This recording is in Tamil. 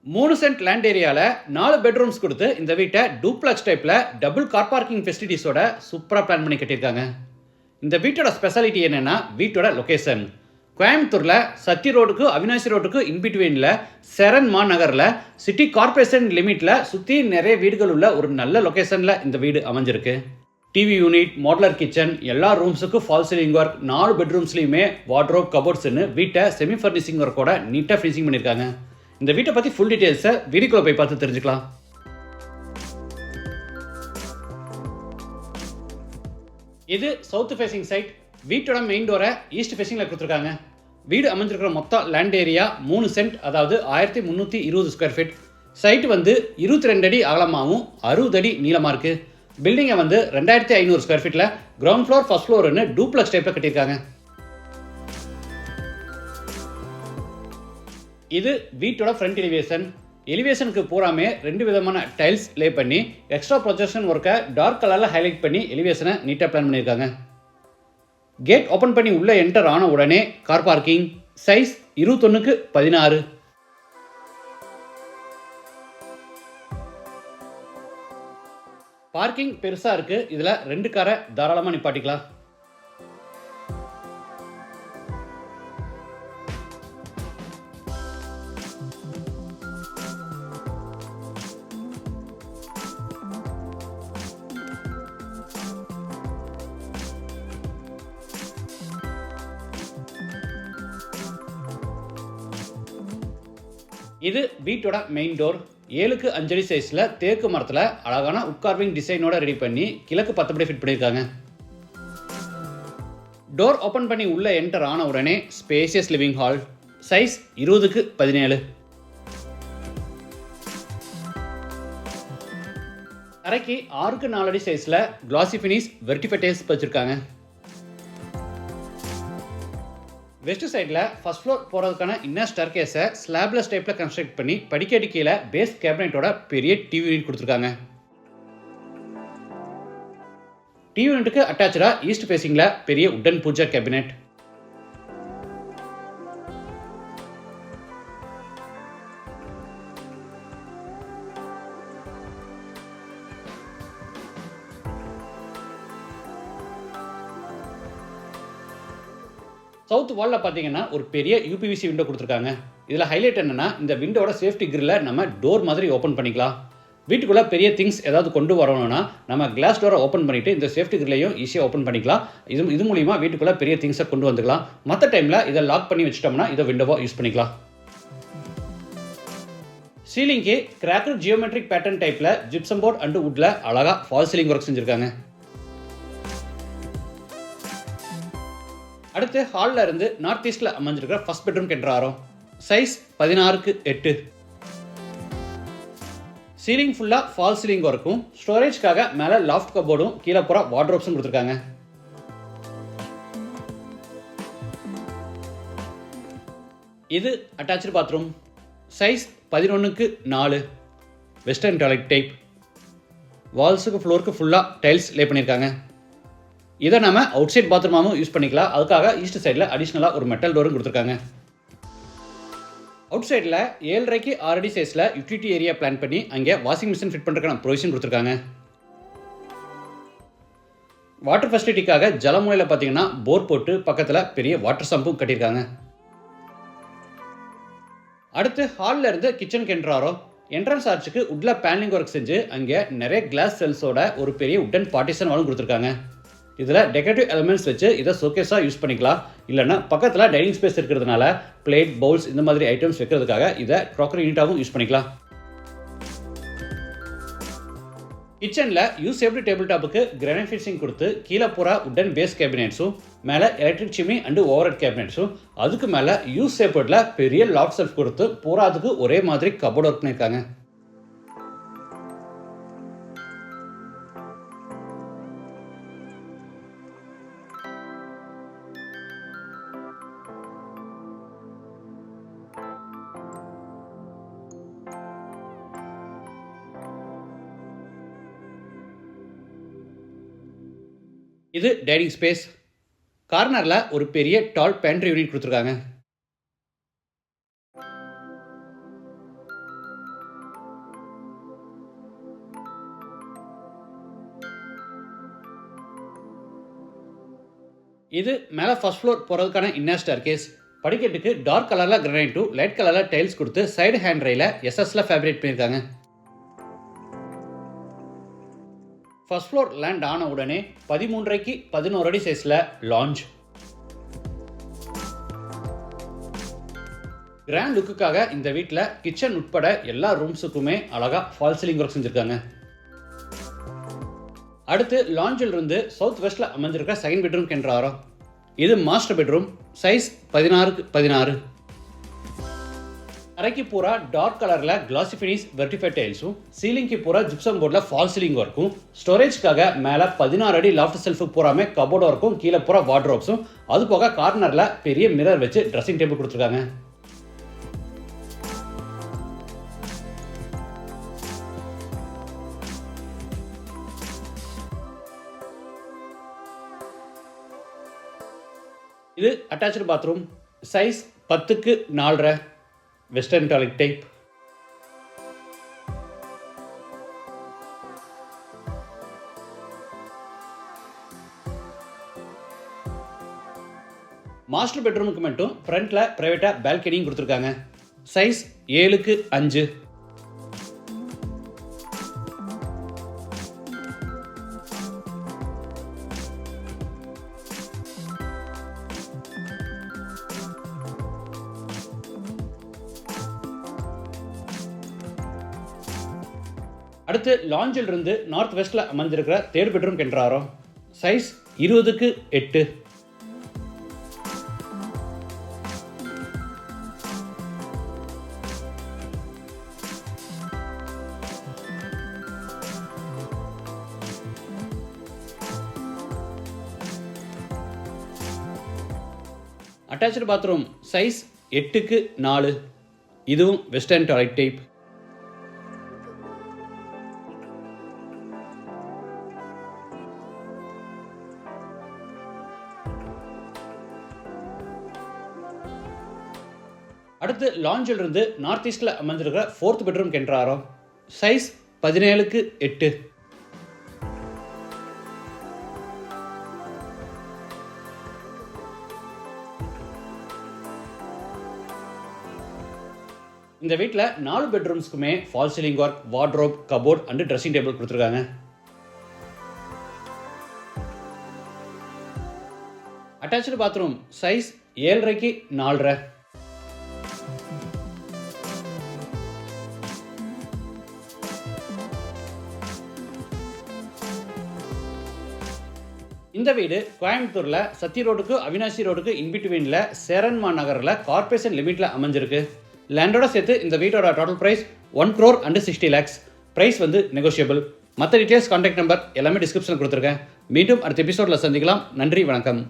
3 சென்ட் லேண்ட் ஏரியால 4 பெட்ரூம்ஸ் குடுத்து இந்த வீட்ட டூப்ளக்ஸ் டைப்ல டபுள் கார் பார்க்கிங் ஃபெசிலிட்டிஸோட சூப்பரா பிளான் பண்ணி கட்டியிருக்காங்க. இந்த வீட்டோட ஸ்பெஷாலிட்டி என்னன்னா வீட்டோட லொகேஷன். கோயம்புத்தூர்ல சத்தி ரோடுக்கு அவினாசி ரோடுக்கு இன்பிட்வீன்ல சரண் மாநகர்ல சிட்டி கார்ப்பரேஷன் லிமிட்ல சுத்தி நிறைய வீடுகள் உள்ள ஒரு நல்ல லொகேஷன்ல இந்த வீடு அமைஞ்சிருக்கு. டிவி யூனிட், மாடுலர் கிச்சன், எல்லா ரூம்ஸுக்கும் ஃபால் சீலிங் ஒர்க், 4 பெட்ரூம்ஸ்லையுமே வார்ட்ரோப், கபோர்ட்ஸ்னு வீட்டை செமி ஃபர்னிஷிங் ஒர்க்கோட நீட்டாக ஃபினிஷிங் பண்ணியிருக்காங்க. இந்த வீட்டை பற்றி ஃபுல் டீட்டெயில்ஸை வீடியோக்குள்ள போய் பார்த்து தெரிஞ்சுக்கலாம். இது சவுத் ஃபேசிங் சைட். வீட்டோட மெயின் டோரை ஈஸ்ட் ஃபேசிங்கில் கொடுத்துருக்காங்க. வீடு அமைஞ்சிருக்கிற மொத்தம் லேண்ட் ஏரியா 3 சென்ட், அதாவது 1320 ஸ்கொயர் ஃபீட். சைட் வந்து 22 அடி அகலமாகவும் 60 அடி நீளமாக இருக்குது. பில்டிங்கை வந்து 2500 ஸ்கொயர் ஃபீட்டில் கிரவுண்ட் ஃப்ளோர், ஃபர்ஸ்ட் ஃப்ளோர்னு டூப்ளக்ஸ் டைப்பில் கட்டியிருக்காங்க. இது வீட்டோட ஃப்ரண்ட் எலிவேஷன். எலிவேஷனுக்கு பூராமே 2 விதமான டைல்ஸ் லே பண்ணி எக்ஸ்ட்ரா ப்ரொஜெக்ஷன் ஒர்க்கை டார்க் கலரில் ஹைலைட் பண்ணி எலிவேஷனை நீட்டாக பிளான் பண்ணியிருக்காங்க. கேட் ஓப்பன் பண்ணி உள்ளே என்டர் ஆன உடனே car parking. Size 21x16. Parking பெருசாக இருக்குது. இதில் 2 காரை தாராளமாக நிப்பாட்டிக்கலாம். இது வீட்டோட மெயின் டோர். 7x5 அடி சைஸில் தேக்கு மரத்தில் அழகான உட்கார்விங் டிசைனோட ரெடி பண்ணி கிழக்கு 10 படி ஃபிட் பண்ணியிருக்காங்க. டோர் ஓப்பன் பண்ணி உள்ளே என்டர் ஆன உடனே spacious living hall. Size 20x17. அறைக்கு 6x4 அடி சைஸில் கிளாசி ஃபினிஷ் வெர்டிஃபைடைல்ஸ் வச்சிருக்காங்க. வெஸ்ட் சைடில் ஃபர்ஸ்ட் ஃப்ளோர் போகிறதுக்கான இன்னர் ஸ்டேர் கேஸை ஸ்லாப்லெஸ் டைப்பில் கன்ஸ்ட்ரக்ட் பண்ணி படிக்கடி கீழே பேஸ் கேபினெட்டோட பெரிய டிவி யூனிட் கொடுத்துருக்காங்க. டிவி யூனிட்டுக்கு அட்டாச்சாக ஈஸ்ட் ஃபேசிங்கில் பெரிய உட்டன் பூஜா கேபினெட். சவுத் வாலில் பார்த்தீங்கன்னா ஒரு பெரிய யூபிவிசி விண்டோ கொடுத்துருக்காங்க. இதில் ஹைலைட் என்னென்னா இந்த விண்டோட சேஃப்டி கிரில்லை நம்ம டோர் மாதிரி ஓப்பன் பண்ணிக்கலாம். வீட்டுக்குள்ளே பெரிய திங்ஸ் ஏதாவது கொண்டு வரணும்னா நம்ம கிளாஸ் டோரை ஓப்பன் பண்ணிவிட்டு இந்த சேஃப்டி கிரில்லையும் ஈஸியாக ஓப்பன் பண்ணிக்கலாம். இது மூலிமா வீட்டுக்குள்ளே பெரிய திங்ஸை கொண்டு வந்துக்கலாம். மற்ற டைமில் இதை லாக் பண்ணி வச்சிட்டோம்னா இதை விண்டோவாக யூஸ் பண்ணிக்கலாம். சீலிங்க்கு கிராக்கர் ஜியோமெட்ரிக் பேட்டர்ன் டைப்பில் ஜிப்சம் போர்ட் அண்ட் வுட்டில் அழகாக ஃபால் சீலிங் ஒர்க் செஞ்சுருக்காங்க. அடுத்து ஹாலில் இருந்து நார்த் ஈஸ்டில் அமைஞ்சிருக்கிற ஃபர்ஸ்ட் பெட்ரூம் கென்றாரோம். Size 16x8. சீலிங் ஃபுல்லாக ஃபால் சீலிங் ஒர்க்கும் ஸ்டோரேஜ்க்காக மேலே லாஃப்ட் கபோர்டும் கீழே பூரா வார்ட்ரோப்ஸும் கொடுத்துருக்காங்க. இது attach bathroom. Size 11x4. Western toilet type. வால்ஸுக்கு ஃப்ளோருக்கு ஃபுல்லாக டைல்ஸ் லே பண்ணியிருக்காங்க. இதை நம்ம அவுட் சைட் பாத்ரூமாகவும் யூஸ் பண்ணிக்கலாம். அதுக்காக ஈஸ்ட் சைடில் அடிஷ்னலாக ஒரு மெட்டல் டோரும் கொடுத்துருக்காங்க. அவுட் சைடில் 7.5x6 அடி சைஸில் யூட்டிலிட்டி ஏரியா பிளான் பண்ணி அங்கே வாஷிங் மிஷின் ஃபிட் பண்ணுறதுக்கான ப்ரொவிஷன் கொடுத்துருக்காங்க. வாட்டர் ஃபெசிலிட்டிக்காக ஜலமூலையில் பார்த்தீங்கன்னா போர் போட்டு பக்கத்தில் பெரிய வாட்டர் சம்பும் கட்டியிருக்காங்க. அடுத்து ஹாலில் இருந்து கிச்சனுக்கு என்ட்ராரோ. என்ட்ரன்ஸ் ஆர்ச்சுக்கு உட்டில் பேனலிங் ஒர்க் செஞ்சு அங்கே நிறைய கிளாஸ் செல்ஸோட ஒரு பெரிய உட்டன் பார்ட்டிஷன் வாலும் கொடுத்துருக்காங்க. இதில் டெக்கரேட்டிவ் எலிமெண்ட்ஸ் வச்சு இதை ஷோகேஸாக யூஸ் பண்ணிக்கலாம். இல்லைன்னா பக்கத்தில் டைனிங் ஸ்பேஸ் இருக்கிறதுனால பிளேட், பவுல்ஸ் இந்த மாதிரி ஐட்டம்ஸ் வைக்கிறதுக்காக இதை க்ராக்கரி யூனிட்டாகவும் யூஸ் பண்ணிக்கலாம். கிச்சனில் யூஸ் சேஃப்டி டேபிள் டாப்புக்கு கிரானைட் ஃபினிஷிங் கொடுத்து கீழே பூரா உட்டன் பேஸ் கேபினெட்ஸும் மேலே electric chimney and over head கேபினெட்ஸும் அதுக்கு மேலே யூஸ் சேஃப்டில் பெரிய லாஃப்ட் செல்ஃப் கொடுத்து பூராதுக்கு ஒரே மாதிரி கபோர்ட் ஒர்க் பண்ணியிருக்காங்க. இது டைனிங் ஸ்பேஸ். கார்னரில் ஒரு பெரிய டால் பேண்ட்ரி யூனிட் கொடுத்துருக்காங்க. இது மேலே ஃபர்ஸ்ட் ஃப்ளோர் போகிறதுக்கான இன்னர் ஸ்டேர்கேஸ். படிக்கட்டுக்கு டார்க் கலரில் கிரானைட்டும் லைட் கலரில் டைல்ஸ் கொடுத்து சைடு ஹேண்ட் ரயில எஸ்எஸ்ல ஃபேப்ரிக் பண்ணியிருக்காங்க. ஃபர்ஸ்ட் ஃப்ளோர் லேண்ட் ஆன உடனே 13.5க்கு 11 அடி சைஸில் லாஞ்ச். கிராண்ட் லுக்குக்காக இந்த வீட்டில் கிச்சன் உட்பட எல்லா ரூம்ஸுக்குமே அழகாக ஃபால் சீலிங் ஒர்க் செஞ்சுருக்காங்க. அடுத்து லாஞ்சில் இருந்து சவுத் வெஸ்ட்டில் அமைஞ்சிருக்க செகண்ட் பெட்ரூம் கென்றாரோ. இது மாஸ்டர் பெட்ரூம், சைஸ் 16க்கு 16. அறைக்கு பூரா டார்க் கலரில் கிளாசி ஃபினிஷ் வெர்டிஃபைட் டைல்ஸும் சீலிங்க்கு பூரா ஜிப்சம் போர்டில் ஃபால் சீலிங் ஒர்க்கும் ஸ்டோரேஜ்க்காக மேலே 16 அடி லாஃப்ட் செல்ஃபு பூராமே கபோர்டு ஒர்க்கும் கீழே பூரா வார்ட்ரோப்ஸும் அது போக கார்னரில் பெரிய மிரர் வச்சு ட்ரெஸ்ஸிங் டேபிள் கொடுத்துருக்காங்க. இது அட்டாச்சு பாத்ரூம், சைஸ் 10க்கு 4.5, வெஸ்டர்ன் டாய்லெட் டைப். மாஸ்டர் பெட்ரூமுக்கு மட்டும் ஃப்ரண்ட்ல பிரைவேட்டா பால்கனியும் கொடுத்துருக்காங்க. சைஸ் 7க்கு 5. அடுத்து லாஞ்சில் இருந்து நார்த் வெஸ்ட்ல அமைஞ்சிருக்கிற தேர்ட் பெட்ரூம் கென்றாரோ. சைஸ் 20க்கு 8. அட்டாச்சு பாத்ரூம், சைஸ் 8க்கு 4. இதுவும் வெஸ்டர்ன் டாய்லெட் டைப். அடுத்து லாஞ்சில் இருந்து நார்த் ஈஸ்டில் அமைஞ்சிருக்கிற ஃபோர்த் பெட்ரூம் கென்றாரோ. சைஸ் 17க்கு 8. இந்த வீட்டில் 4 பெட்ரூம்ஸ்க்குமே fall ceiling work, wardrobe, cupboard and dressing table கொடுத்துருக்காங்க. அட்டாச்சு பாத்ரூம், சைஸ் 7.5க்கு 4.5. இந்த வீடு கோயம்புத்தூரில் சத்தி ரோடுக்கு அவினாசி ரோடுக்கு இன்பிட்வீனில் சேரன்மா நகரில் கார்பரேஷன் லிமிட்டில் அமைஞ்சிருக்கு. லேண்டோட சேர்த்து இந்த வீட்டோட total price 1 crore and 60 lakhs. Price வந்து நெகோஷியபிள். மற்ற டீட்டெயில்ஸ், கான்டாக்ட் நம்பர் எல்லாமே டிஸ்கிரிப்ஷனில் கொடுத்துருக்கேன். மீண்டும் அடுத்த எபிசோடில் சந்திக்கலாம். நன்றி, வணக்கம்.